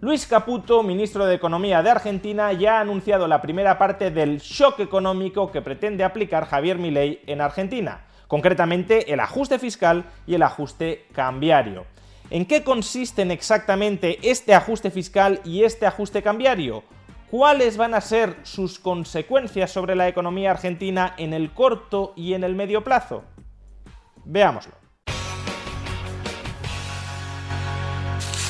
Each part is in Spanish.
Luis Caputo, ministro de Economía de Argentina, ya ha anunciado la primera parte del shock económico que pretende aplicar Javier Milei en Argentina, concretamente el ajuste fiscal y el ajuste cambiario. ¿En qué consisten exactamente este ajuste fiscal y este ajuste cambiario? ¿Cuáles van a ser sus consecuencias sobre la economía argentina en el corto y en el medio plazo? Veámoslo.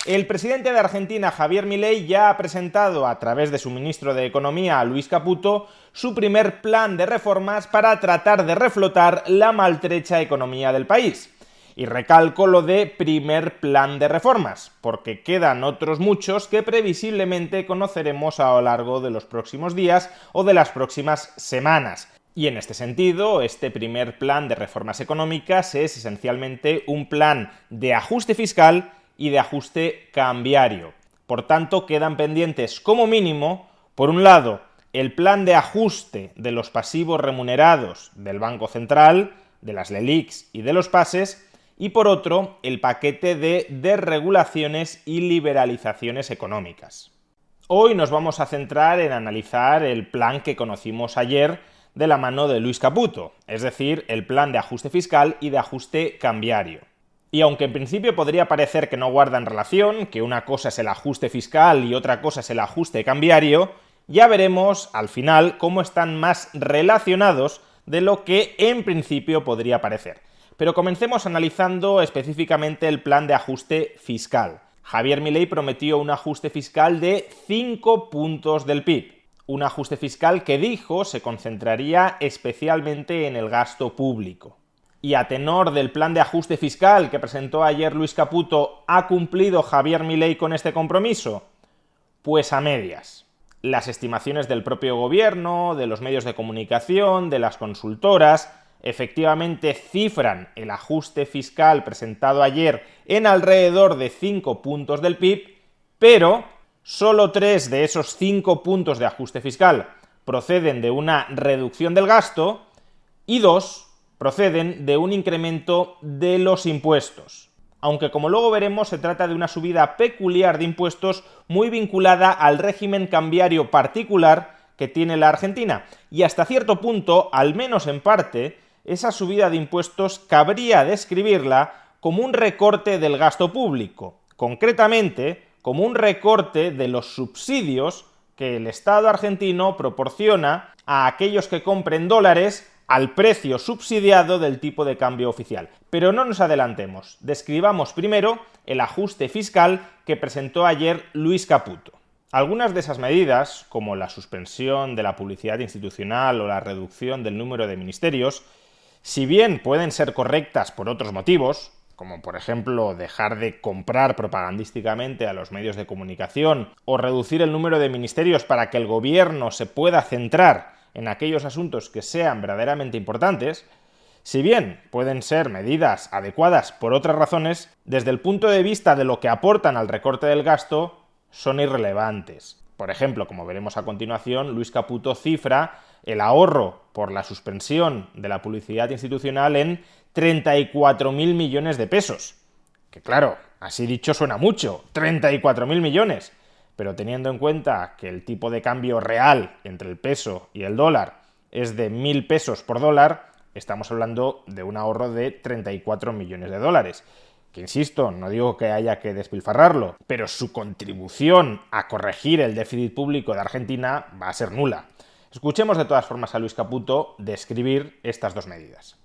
El presidente de Argentina, Javier Milei, ya ha presentado a través de su ministro de Economía, Luis Caputo, su primer plan de reformas para tratar de reflotar la maltrecha economía del país. Y recalco lo de primer plan de reformas, porque quedan otros muchos que previsiblemente conoceremos a lo largo de los próximos días o de las próximas semanas. Y en este sentido, este primer plan de reformas económicas es esencialmente un plan de ajuste fiscal y de ajuste cambiario. Por tanto, quedan pendientes como mínimo, por un lado, el plan de ajuste de los pasivos remunerados del Banco Central, de las LELIQs y de los PASES, y por otro, el paquete de desregulaciones y liberalizaciones económicas. Hoy nos vamos a centrar en analizar el plan que conocimos ayer de la mano de Luis Caputo, es decir, el plan de ajuste fiscal y de ajuste cambiario. Y aunque en principio podría parecer que no guardan relación, que una cosa es el ajuste fiscal y otra cosa es el ajuste cambiario, ya veremos al final cómo están más relacionados de lo que en principio podría parecer. Pero comencemos analizando específicamente el plan de ajuste fiscal. Javier Milei prometió un ajuste fiscal de 5 puntos del PIB. Un ajuste fiscal que dijo se concentraría especialmente en el gasto público. Y a tenor del plan de ajuste fiscal que presentó ayer Luis Caputo, ¿ha cumplido Javier Milei con este compromiso? Pues a medias. Las estimaciones del propio gobierno, de los medios de comunicación, de las consultoras, efectivamente cifran el ajuste fiscal presentado ayer en alrededor de 5 puntos del PIB, pero solo 3 de esos 5 puntos de ajuste fiscal proceden de una reducción del gasto y 2 proceden de un incremento de los impuestos. Aunque, como luego veremos, se trata de una subida peculiar de impuestos muy vinculada al régimen cambiario particular que tiene la Argentina. Y hasta cierto punto, al menos en parte, esa subida de impuestos cabría describirla como un recorte del gasto público, concretamente como un recorte de los subsidios que el Estado argentino proporciona a aquellos que compren dólares al precio subsidiado del tipo de cambio oficial. Pero no nos adelantemos, describamos primero el ajuste fiscal que presentó ayer Luis Caputo. Algunas de esas medidas, como la suspensión de la publicidad institucional o la reducción del número de ministerios, si bien pueden ser correctas por otros motivos, como por ejemplo dejar de comprar propagandísticamente a los medios de comunicación o reducir el número de ministerios para que el gobierno se pueda centrar en aquellos asuntos que sean verdaderamente importantes, si bien pueden ser medidas adecuadas por otras razones, desde el punto de vista de lo que aportan al recorte del gasto, son irrelevantes. Por ejemplo, como veremos a continuación, Luis Caputo cifra el ahorro por la suspensión de la publicidad institucional en 34.000 millones de pesos. Que claro, así dicho suena mucho, 34.000 millones. Pero teniendo en cuenta que el tipo de cambio real entre el peso y el dólar es de 1.000 pesos por dólar, estamos hablando de un ahorro de 34 millones de dólares. Que insisto, no digo que haya que despilfarrarlo, pero su contribución a corregir el déficit público de Argentina va a ser nula. Escuchemos de todas formas a Luis Caputo describir estas dos medidas.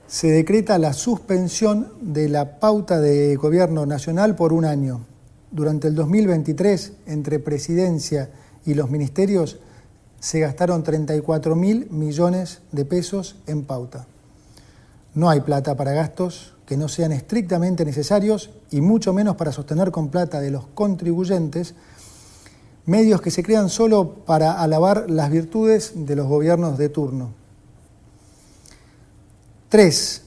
Se decreta la suspensión de la pauta de gobierno nacional por un año. Durante el 2023, entre Presidencia y los ministerios, se gastaron 34.000 millones de pesos en pauta. No hay plata para gastos que no sean estrictamente necesarios y mucho menos para sostener con plata de los contribuyentes medios que se crean solo para alabar las virtudes de los gobiernos de turno. 3.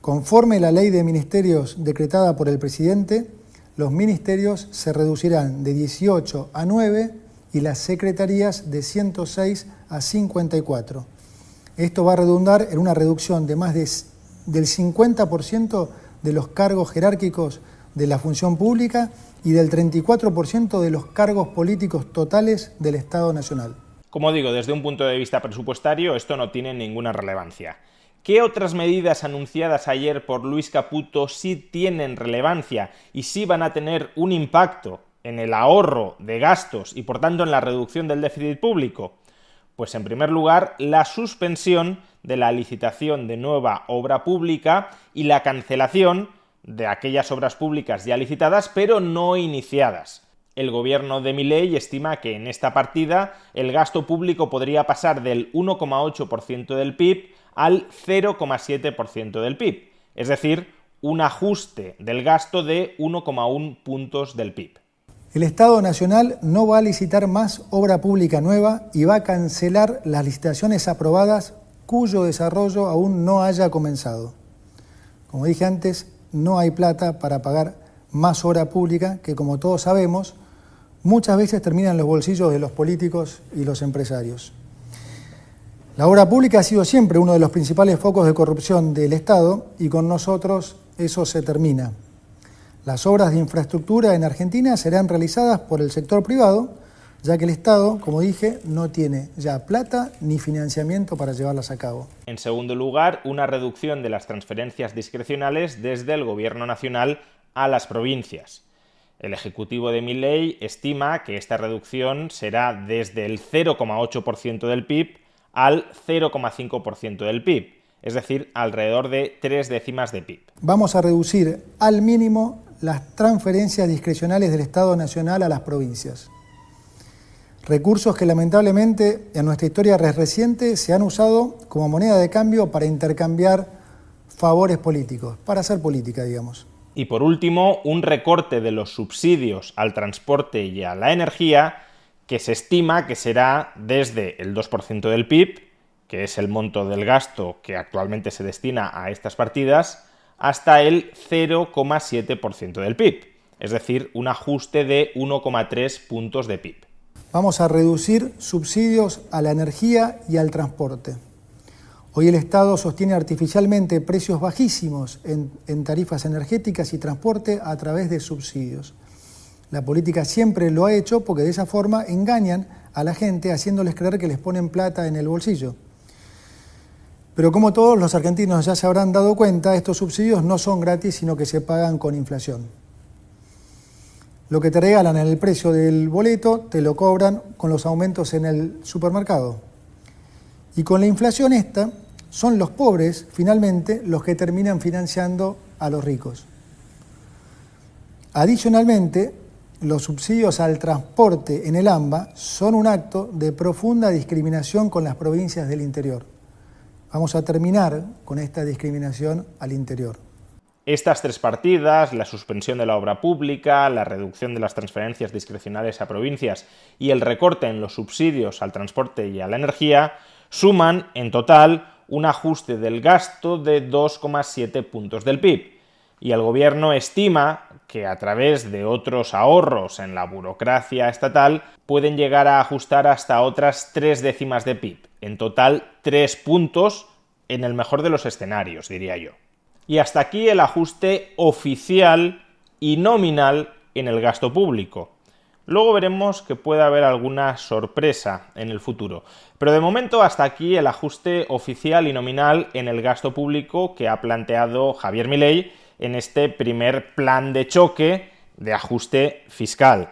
Conforme la ley de ministerios decretada por el presidente, los ministerios se reducirán de 18 a 9 y las secretarías de 106 a 54. Esto va a redundar en una reducción de más del 50% de los cargos jerárquicos de la función pública y del 34% de los cargos políticos totales del Estado Nacional. Como digo, desde un punto de vista presupuestario, esto no tiene ninguna relevancia. ¿Qué otras medidas anunciadas ayer por Luis Caputo sí tienen relevancia y sí van a tener un impacto en el ahorro de gastos y por tanto en la reducción del déficit público? Pues en primer lugar, la suspensión de la licitación de nueva obra pública y la cancelación de aquellas obras públicas ya licitadas pero no iniciadas. El gobierno de Milei estima que en esta partida el gasto público podría pasar del 1,8% del PIB al 0,7% del PIB, es decir, un ajuste del gasto de 1,1 puntos del PIB. El Estado Nacional no va a licitar más obra pública nueva y va a cancelar las licitaciones aprobadas cuyo desarrollo aún no haya comenzado. Como dije antes, no hay plata para pagar más obra pública que, como todos sabemos, muchas veces termina en los bolsillos de los políticos y los empresarios. La obra pública ha sido siempre uno de los principales focos de corrupción del Estado y con nosotros eso se termina. Las obras de infraestructura en Argentina serán realizadas por el sector privado, ya que el Estado, como dije, no tiene ya plata ni financiamiento para llevarlas a cabo. En segundo lugar, una reducción de las transferencias discrecionales desde el Gobierno nacional a las provincias. El Ejecutivo de Milei estima que esta reducción será desde el 0,8% del PIB al 0,5% del PIB, es decir, alrededor de 3 décimas de PIB. Vamos a reducir al mínimo las transferencias discrecionales del Estado Nacional a las provincias. Recursos que lamentablemente en nuestra historia reciente se han usado como moneda de cambio para intercambiar favores políticos, para hacer política, digamos. Y por último, un recorte de los subsidios al transporte y a la energía que se estima que será desde el 2% del PIB, que es el monto del gasto que actualmente se destina a estas partidas, hasta el 0,7% del PIB, es decir, un ajuste de 1,3 puntos de PIB. Vamos a reducir subsidios a la energía y al transporte. Hoy el Estado sostiene artificialmente precios bajísimos en tarifas energéticas y transporte a través de subsidios. La política siempre lo ha hecho porque de esa forma engañan a la gente haciéndoles creer que les ponen plata en el bolsillo. Pero como todos los argentinos ya se habrán dado cuenta, estos subsidios no son gratis, sino que se pagan con inflación. Lo que te regalan en el precio del boleto, te lo cobran con los aumentos en el supermercado. Y con la inflación esta, son los pobres, finalmente, los que terminan financiando a los ricos. Adicionalmente, los subsidios al transporte en el AMBA son un acto de profunda discriminación con las provincias del interior. Vamos a terminar con esta discriminación al interior. Estas tres partidas, la suspensión de la obra pública, la reducción de las transferencias discrecionales a provincias y el recorte en los subsidios al transporte y a la energía, suman en total un ajuste del gasto de 2,7 puntos del PIB. Y el gobierno estima que a través de otros ahorros en la burocracia estatal pueden llegar a ajustar hasta otras 3 décimas de PIB. En total 3 puntos en el mejor de los escenarios, diría yo. Y hasta aquí el ajuste oficial y nominal en el gasto público. Luego veremos que puede haber alguna sorpresa en el futuro. Pero de momento hasta aquí el ajuste oficial y nominal en el gasto público que ha planteado Javier Milei en este primer plan de choque de ajuste fiscal.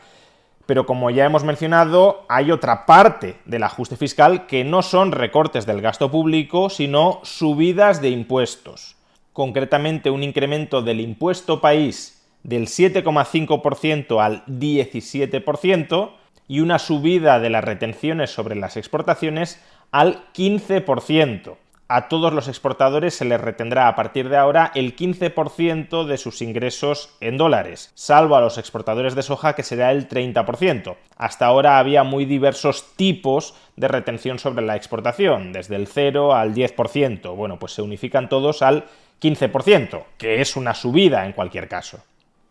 Pero como ya hemos mencionado, hay otra parte del ajuste fiscal que no son recortes del gasto público, sino subidas de impuestos. Concretamente un incremento del impuesto país del 7,5% al 17% y una subida de las retenciones sobre las exportaciones al 15%. A todos los exportadores se les retendrá a partir de ahora el 15% de sus ingresos en dólares, salvo a los exportadores de soja que será el 30%. Hasta ahora había muy diversos tipos de retención sobre la exportación, desde el 0 al 10%. Bueno, pues se unifican todos al 15%, que es una subida en cualquier caso.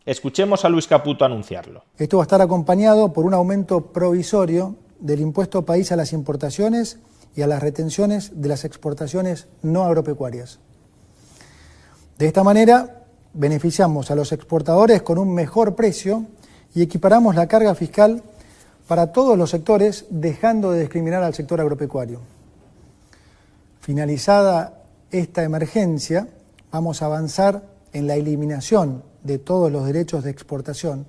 Escuchemos a Luis Caputo anunciarlo. Esto va a estar acompañado por un aumento provisorio del impuesto país a las importaciones y a las retenciones de las exportaciones no agropecuarias. De esta manera, beneficiamos a los exportadores con un mejor precio y equiparamos la carga fiscal para todos los sectores, dejando de discriminar al sector agropecuario. Finalizada esta emergencia, vamos a avanzar en la eliminación de todos los derechos de exportación,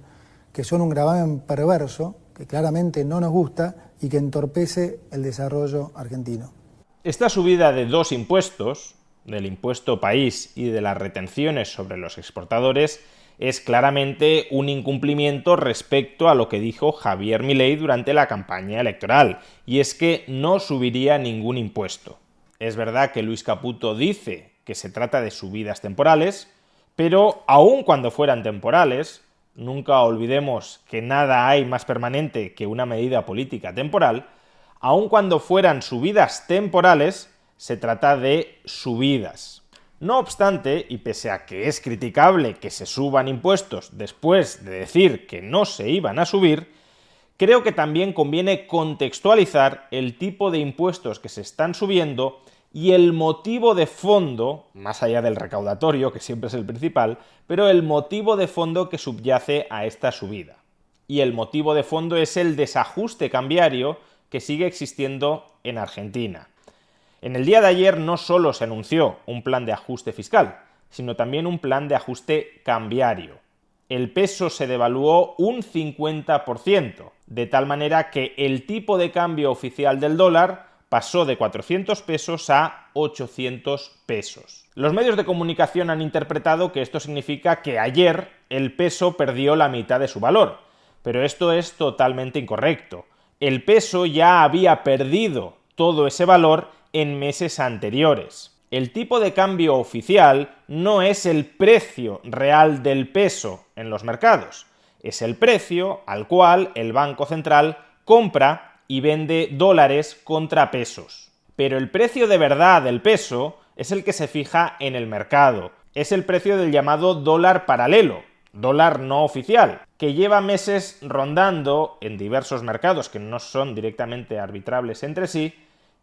que son un gravamen perverso, que claramente no nos gusta y que entorpece el desarrollo argentino. Esta subida de dos impuestos, del impuesto país y de las retenciones sobre los exportadores, es claramente un incumplimiento respecto a lo que dijo Javier Milei durante la campaña electoral, y es que no subiría ningún impuesto. Es verdad que Luis Caputo dice que se trata de subidas temporales, pero aun cuando fueran temporales, nunca olvidemos que nada hay más permanente que una medida política temporal, aun cuando fueran subidas temporales, se trata de subidas. No obstante, y pese a que es criticable que se suban impuestos después de decir que no se iban a subir, creo que también conviene contextualizar el tipo de impuestos que se están subiendo y el motivo de fondo, más allá del recaudatorio, que siempre es el principal, pero el motivo de fondo que subyace a esta subida. Y el motivo de fondo es el desajuste cambiario que sigue existiendo en Argentina. En el día de ayer no solo se anunció un plan de ajuste fiscal, sino también un plan de ajuste cambiario. El peso se devaluó un 50%, de tal manera que el tipo de cambio oficial del dólar pasó de 400 pesos a 800 pesos. Los medios de comunicación han interpretado que esto significa que ayer el peso perdió la mitad de su valor, pero esto es totalmente incorrecto. El peso ya había perdido todo ese valor en meses anteriores. El tipo de cambio oficial no es el precio real del peso en los mercados, es el precio al cual el Banco Central compra y vende dólares contra pesos. Pero el precio de verdad del peso es el que se fija en el mercado, es el precio del llamado dólar paralelo, dólar no oficial, que lleva meses rondando en diversos mercados que no son directamente arbitrables entre sí,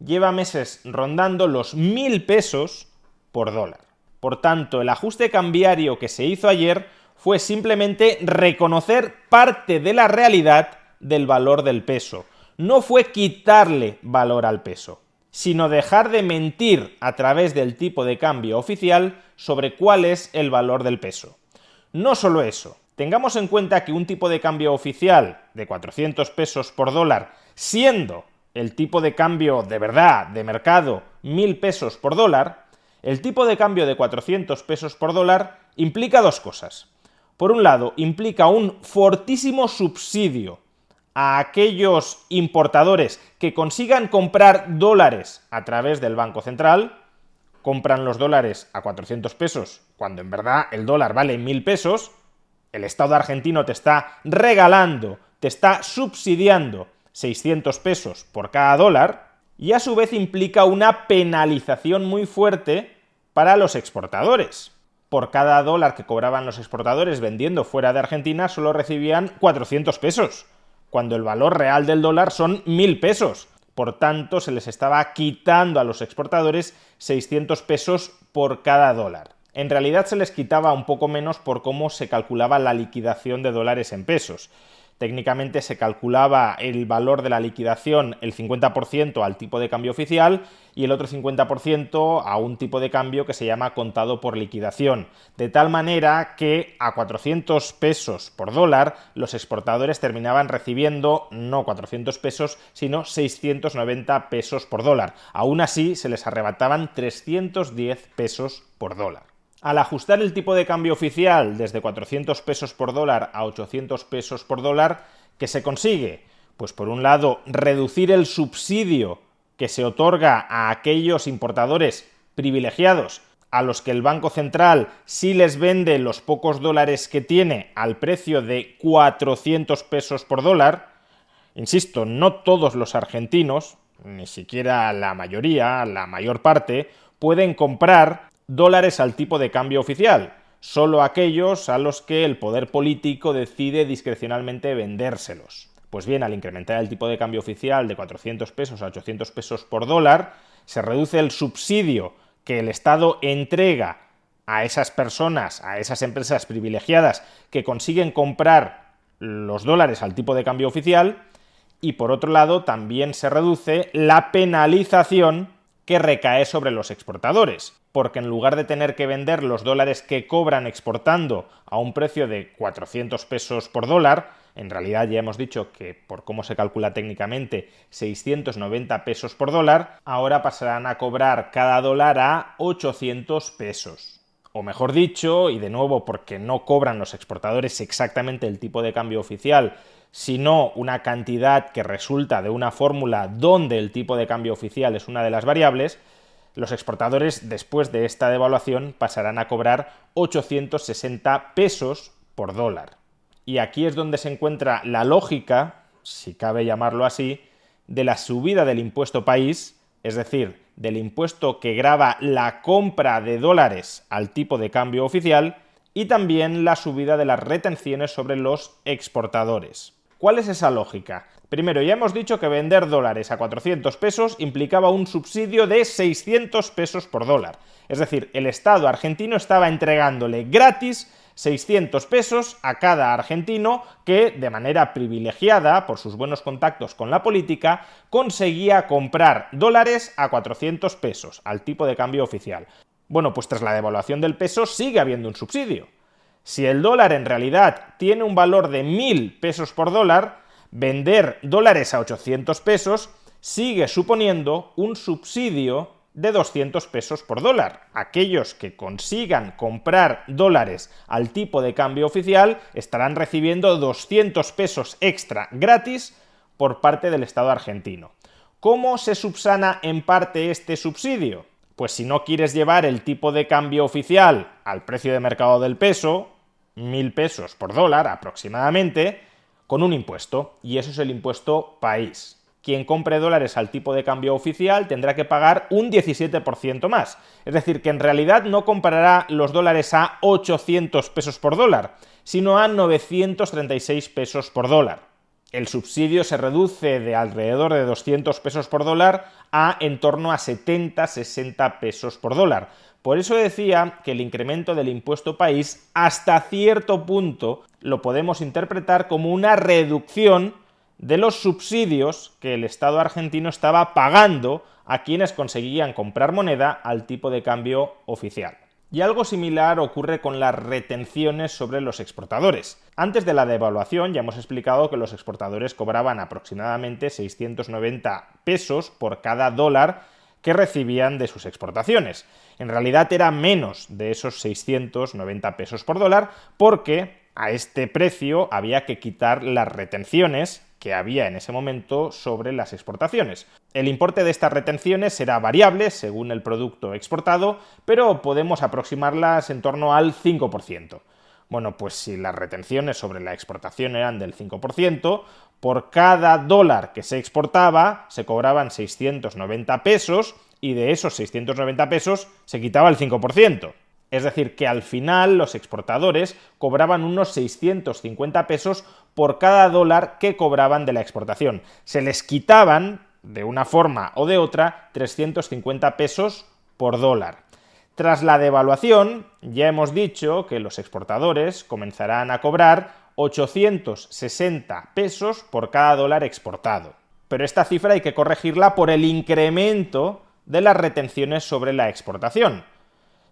lleva meses rondando los 1.000 pesos por dólar. Por tanto, el ajuste cambiario que se hizo ayer fue simplemente reconocer parte de la realidad del valor del peso. No fue quitarle valor al peso, sino dejar de mentir a través del tipo de cambio oficial sobre cuál es el valor del peso. No solo eso, tengamos en cuenta que un tipo de cambio oficial de 400 pesos por dólar, siendo el tipo de cambio de verdad, de mercado, 1.000 pesos por dólar, el tipo de cambio de 400 pesos por dólar implica dos cosas. Por un lado, implica un fortísimo subsidio a aquellos importadores que consigan comprar dólares a través del Banco Central, compran los dólares a 400 pesos, cuando en verdad el dólar vale 1.000 pesos, el Estado argentino te está regalando, te está subsidiando 600 pesos por cada dólar, y a su vez implica una penalización muy fuerte para los exportadores. Por cada dólar que cobraban los exportadores vendiendo fuera de Argentina solo recibían 400 pesos, cuando el valor real del dólar son 1.000 pesos. Por tanto, se les estaba quitando a los exportadores 600 pesos por cada dólar. En realidad se les quitaba un poco menos por cómo se calculaba la liquidación de dólares en pesos. Técnicamente se calculaba el valor de la liquidación el 50% al tipo de cambio oficial y el otro 50% a un tipo de cambio que se llama contado por liquidación. De tal manera que a 400 pesos por dólar los exportadores terminaban recibiendo no 400 pesos sino 690 pesos por dólar. Aún así se les arrebataban 310 pesos por dólar. Al ajustar el tipo de cambio oficial desde 400 pesos por dólar a 800 pesos por dólar, ¿qué se consigue? Pues por un lado, reducir el subsidio que se otorga a aquellos importadores privilegiados a los que el Banco Central sí les vende los pocos dólares que tiene al precio de 400 pesos por dólar. Insisto, no todos los argentinos, ni siquiera la mayoría, la mayor parte, pueden comprar dólares al tipo de cambio oficial, solo aquellos a los que el poder político decide discrecionalmente vendérselos. Pues bien, al incrementar el tipo de cambio oficial de 400 pesos a 800 pesos por dólar, se reduce el subsidio que el Estado entrega a esas personas, a esas empresas privilegiadas que consiguen comprar los dólares al tipo de cambio oficial, y por otro lado también se reduce la penalización que recae sobre los exportadores, porque en lugar de tener que vender los dólares que cobran exportando a un precio de 400 pesos por dólar, en realidad ya hemos dicho que por cómo se calcula técnicamente 690 pesos por dólar, ahora pasarán a cobrar cada dólar a 800 pesos. O mejor dicho, y de nuevo porque no cobran los exportadores exactamente el tipo de cambio oficial, sino una cantidad que resulta de una fórmula donde el tipo de cambio oficial es una de las variables, los exportadores después de esta devaluación pasarán a cobrar 860 pesos por dólar. Y aquí es donde se encuentra la lógica, si cabe llamarlo así, de la subida del impuesto país, es decir, del impuesto que grava la compra de dólares al tipo de cambio oficial, y también la subida de las retenciones sobre los exportadores. ¿Cuál es esa lógica? Primero, ya hemos dicho que vender dólares a 400 pesos implicaba un subsidio de 600 pesos por dólar. Es decir, el Estado argentino estaba entregándole gratis 600 pesos a cada argentino que, de manera privilegiada, por sus buenos contactos con la política, conseguía comprar dólares a 400 pesos, al tipo de cambio oficial. Bueno, pues tras la devaluación del peso sigue habiendo un subsidio. Si el dólar en realidad tiene un valor de 1.000 pesos por dólar, vender dólares a 800 pesos sigue suponiendo un subsidio de 200 pesos por dólar. Aquellos que consigan comprar dólares al tipo de cambio oficial estarán recibiendo 200 pesos extra gratis por parte del Estado argentino. ¿Cómo se subsana en parte este subsidio? Pues si no quieres llevar el tipo de cambio oficial al precio de mercado del peso, 1.000 pesos por dólar aproximadamente, con un impuesto, y eso es el impuesto país. Quien compre dólares al tipo de cambio oficial tendrá que pagar un 17% más. Es decir, que en realidad no comprará los dólares a 800 pesos por dólar, sino a 936 pesos por dólar. El subsidio se reduce de alrededor de 200 pesos por dólar a en torno a 70-60 pesos por dólar. Por eso decía que el incremento del impuesto país hasta cierto punto lo podemos interpretar como una reducción de los subsidios que el Estado argentino estaba pagando a quienes conseguían comprar moneda al tipo de cambio oficial. Y algo similar ocurre con las retenciones sobre los exportadores. Antes de la devaluación ya hemos explicado que los exportadores cobraban aproximadamente 690 pesos por cada dólar que recibían de sus exportaciones. En realidad era menos de esos 690 pesos por dólar porque a este precio había que quitar las retenciones que había en ese momento sobre las exportaciones. El importe de estas retenciones será variable según el producto exportado, pero podemos aproximarlas en torno al 5%. Bueno, pues si las retenciones sobre la exportación eran del 5%, por cada dólar que se exportaba se cobraban 690 pesos y de esos 690 pesos se quitaba el 5%. Es decir, que al final los exportadores cobraban unos 650 pesos por cada dólar que cobraban de la exportación. Se les quitaban, de una forma o de otra, 350 pesos por dólar. Tras la devaluación, ya hemos dicho que los exportadores comenzarán a cobrar 860 pesos por cada dólar exportado. Pero esta cifra hay que corregirla por el incremento de las retenciones sobre la exportación.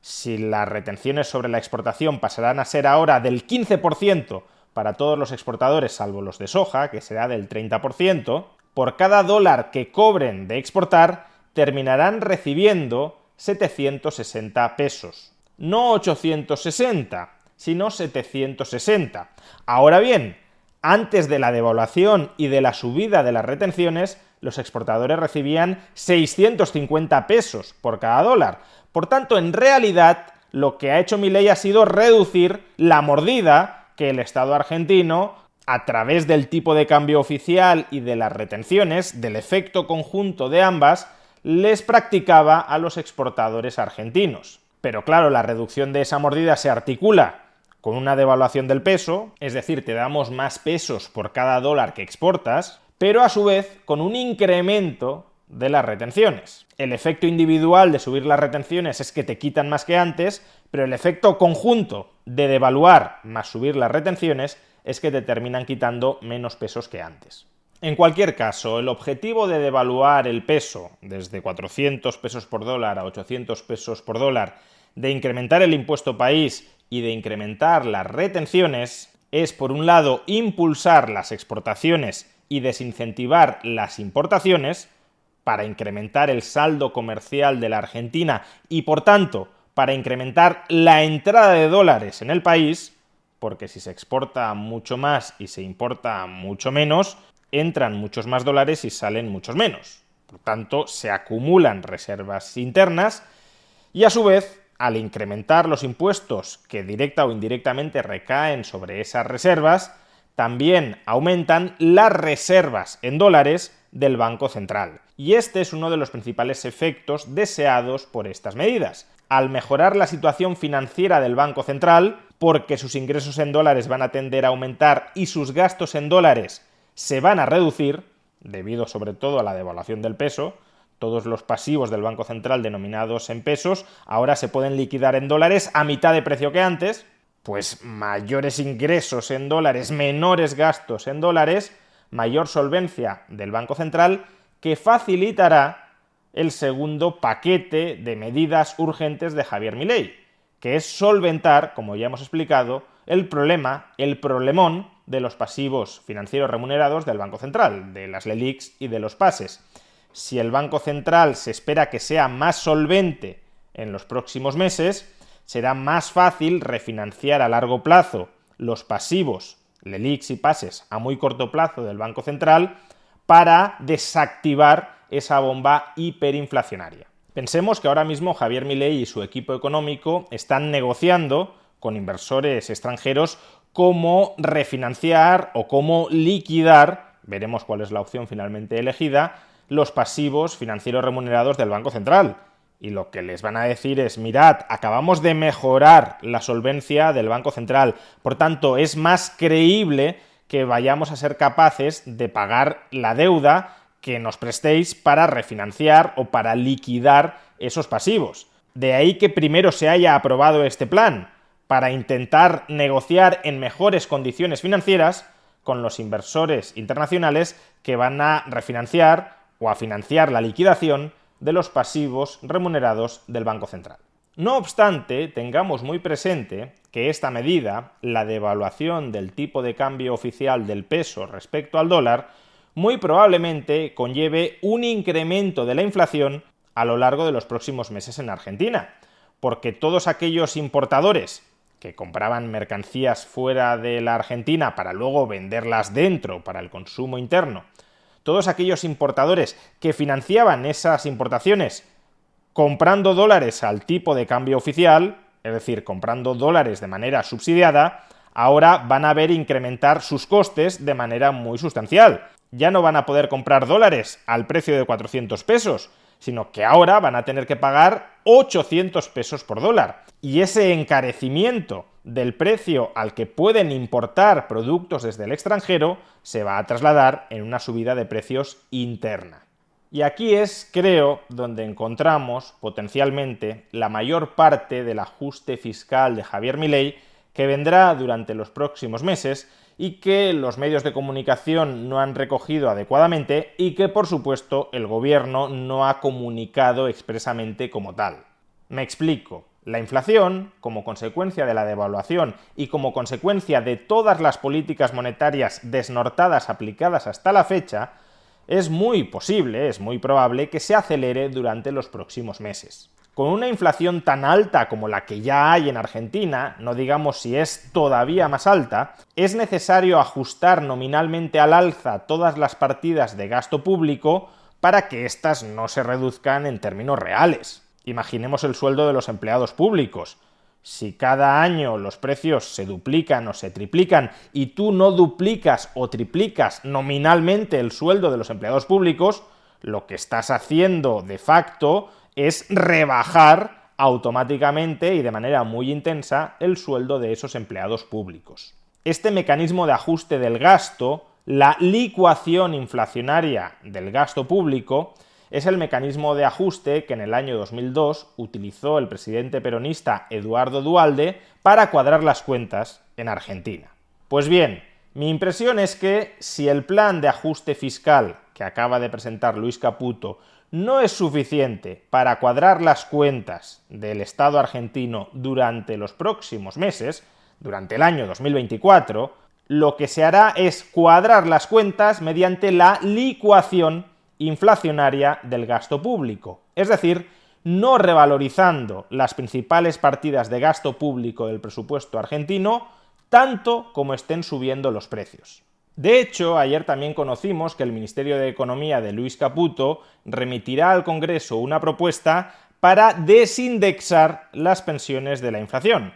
Si las retenciones sobre la exportación pasarán a ser ahora del 15% para todos los exportadores salvo los de soja, que será del 30%, por cada dólar que cobren de exportar terminarán recibiendo 760 pesos. No 860, sino 760. Ahora bien, antes de la devaluación y de la subida de las retenciones, los exportadores recibían 650 pesos por cada dólar. Por tanto, en realidad, lo que ha hecho Milei ha sido reducir la mordida que el Estado argentino, a través del tipo de cambio oficial y de las retenciones, del efecto conjunto de ambas, les practicaba a los exportadores argentinos. Pero claro, la reducción de esa mordida se articula con una devaluación del peso, es decir, te damos más pesos por cada dólar que exportas, pero a su vez con un incremento de las retenciones. El efecto individual de subir las retenciones es que te quitan más que antes, pero el efecto conjunto de devaluar más subir las retenciones es que te terminan quitando menos pesos que antes. En cualquier caso, el objetivo de devaluar el peso desde 400 pesos por dólar a 800 pesos por dólar, de incrementar el impuesto país y de incrementar las retenciones es, por un lado, impulsar las exportaciones y desincentivar las importaciones para incrementar el saldo comercial de la Argentina y, por tanto, para incrementar la entrada de dólares en el país, porque si se exporta mucho más y se importa mucho menos, entran muchos más dólares y salen muchos menos. Por tanto, se acumulan reservas internas y, a su vez, al incrementar los impuestos que directa o indirectamente recaen sobre esas reservas, también aumentan las reservas en dólares del Banco Central. Y este es uno de los principales efectos deseados por estas medidas. Al mejorar la situación financiera del Banco Central, porque sus ingresos en dólares van a tender a aumentar y sus gastos en dólares se van a reducir, debido sobre todo a la devaluación del peso, todos los pasivos del Banco Central denominados en pesos ahora se pueden liquidar en dólares a mitad de precio que antes, pues mayores ingresos en dólares, menores gastos en dólares, mayor solvencia del Banco Central, que facilitará el segundo paquete de medidas urgentes de Javier Milei, que es solventar, como ya hemos explicado, el problemón de los pasivos financieros remunerados del Banco Central, de las LELIQs y de los pases. Si el Banco Central se espera que sea más solvente en los próximos meses, será más fácil refinanciar a largo plazo los pasivos, LELIQs y pases a muy corto plazo del Banco Central para desactivar esa bomba hiperinflacionaria. Pensemos que ahora mismo Javier Milei y su equipo económico están negociando con inversores extranjeros cómo refinanciar o cómo liquidar, veremos cuál es la opción finalmente elegida, los pasivos financieros remunerados del Banco Central. Y lo que les van a decir es, mirad, acabamos de mejorar la solvencia del Banco Central, por tanto es más creíble que vayamos a ser capaces de pagar la deuda que nos prestéis para refinanciar o para liquidar esos pasivos. De ahí que primero se haya aprobado este plan, para intentar negociar en mejores condiciones financieras con los inversores internacionales que van a refinanciar o a financiar la liquidación de los pasivos remunerados del Banco Central. No obstante, tengamos muy presente que esta medida, la devaluación del tipo de cambio oficial del peso respecto al dólar, muy probablemente conlleve un incremento de la inflación a lo largo de los próximos meses en Argentina, porque todos aquellos importadores que compraban mercancías fuera de la Argentina para luego venderlas dentro para el consumo interno, todos aquellos importadores que financiaban esas importaciones comprando dólares al tipo de cambio oficial, es decir, comprando dólares de manera subsidiada, ahora van a ver incrementar sus costes de manera muy sustancial. Ya no van a poder comprar dólares al precio de 400 pesos, sino que ahora van a tener que pagar 800 pesos por dólar. Y ese encarecimiento del precio al que pueden importar productos desde el extranjero se va a trasladar en una subida de precios interna. Y aquí es, creo, donde encontramos potencialmente la mayor parte del ajuste fiscal de Javier Milei que vendrá durante los próximos meses y que los medios de comunicación no han recogido adecuadamente y que, por supuesto, el gobierno no ha comunicado expresamente como tal. Me explico. La inflación, como consecuencia de la devaluación y como consecuencia de todas las políticas monetarias desnortadas aplicadas hasta la fecha, es muy posible, es muy probable que se acelere durante los próximos meses. Con una inflación tan alta como la que ya hay en Argentina, no digamos si es todavía más alta, es necesario ajustar nominalmente al alza todas las partidas de gasto público para que éstas no se reduzcan en términos reales. Imaginemos el sueldo de los empleados públicos. Si cada año los precios se duplican o se triplican y tú no duplicas o triplicas nominalmente el sueldo de los empleados públicos, lo que estás haciendo de facto es rebajar automáticamente y de manera muy intensa el sueldo de esos empleados públicos. Este mecanismo de ajuste del gasto, la licuación inflacionaria del gasto público, Es el mecanismo de ajuste que en el año 2002 utilizó el presidente peronista Eduardo Duhalde para cuadrar las cuentas en Argentina. Pues bien, mi impresión es que si el plan de ajuste fiscal que acaba de presentar Luis Caputo no es suficiente para cuadrar las cuentas del Estado argentino durante los próximos meses, durante el año 2024, lo que se hará es cuadrar las cuentas mediante la licuación inflacionaria del gasto público, es decir, no revalorizando las principales partidas de gasto público del presupuesto argentino tanto como estén subiendo los precios. De hecho, ayer también conocimos que el Ministerio de Economía de Luis Caputo remitirá al Congreso una propuesta para desindexar las pensiones de la inflación.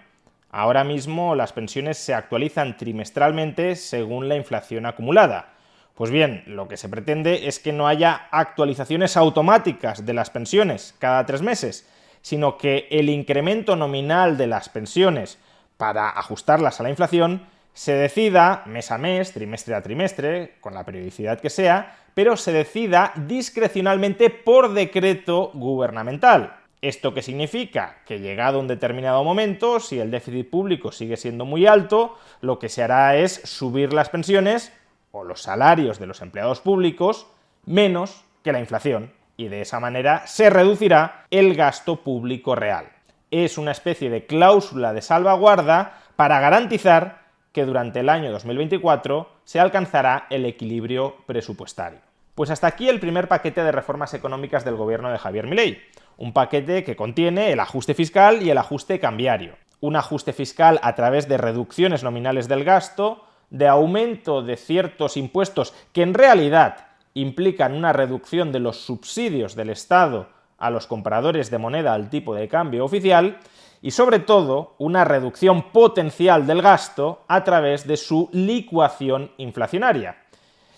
Ahora mismo las pensiones se actualizan trimestralmente según la inflación acumulada. Pues bien, lo que se pretende es que no haya actualizaciones automáticas de las pensiones cada 3 meses, sino que el incremento nominal de las pensiones para ajustarlas a la inflación se decida mes a mes, trimestre a trimestre, con la periodicidad que sea, pero se decida discrecionalmente por decreto gubernamental. ¿Esto qué significa? Que llegado un determinado momento, si el déficit público sigue siendo muy alto, lo que se hará es subir las pensiones o los salarios de los empleados públicos menos que la inflación, y de esa manera se reducirá el gasto público real. Es una especie de cláusula de salvaguarda para garantizar que durante el año 2024 se alcanzará el equilibrio presupuestario. Pues hasta aquí el primer paquete de reformas económicas del gobierno de Javier Milei. Un paquete que contiene el ajuste fiscal y el ajuste cambiario. Un ajuste fiscal a través de reducciones nominales del gasto, de aumento de ciertos impuestos que en realidad implican una reducción de los subsidios del Estado a los compradores de moneda al tipo de cambio oficial, y sobre todo una reducción potencial del gasto a través de su licuación inflacionaria.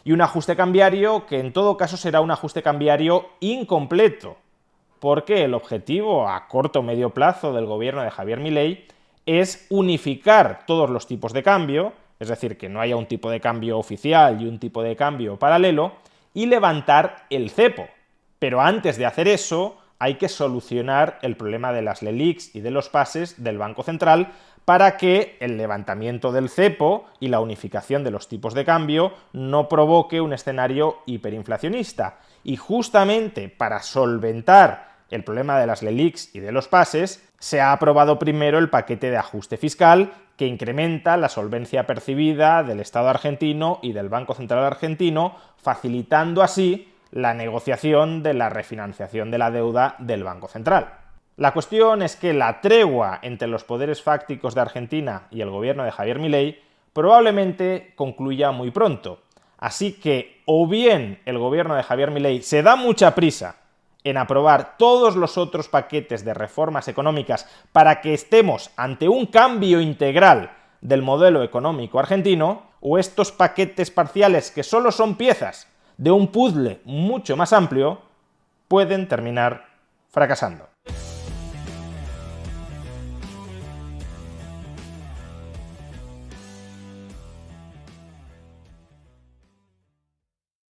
Y un ajuste cambiario que en todo caso será un ajuste cambiario incompleto, porque el objetivo a corto o medio plazo del gobierno de Javier Milei es unificar todos los tipos de cambio, es decir, que no haya un tipo de cambio oficial y un tipo de cambio paralelo, y levantar el cepo. Pero antes de hacer eso, hay que solucionar el problema de las LELIQs y de los pases del Banco Central para que el levantamiento del cepo y la unificación de los tipos de cambio no provoque un escenario hiperinflacionista. Y justamente para solventar el problema de las LELIQs y de los pases, se ha aprobado primero el paquete de ajuste fiscal que incrementa la solvencia percibida del Estado argentino y del Banco Central argentino, facilitando así la negociación de la refinanciación de la deuda del Banco Central. La cuestión es que la tregua entre los poderes fácticos de Argentina y el gobierno de Javier Milei probablemente concluya muy pronto. Así que o bien el gobierno de Javier Milei se da mucha prisa en aprobar todos los otros paquetes de reformas económicas para que estemos ante un cambio integral del modelo económico argentino, o estos paquetes parciales que solo son piezas de un puzzle mucho más amplio pueden terminar fracasando.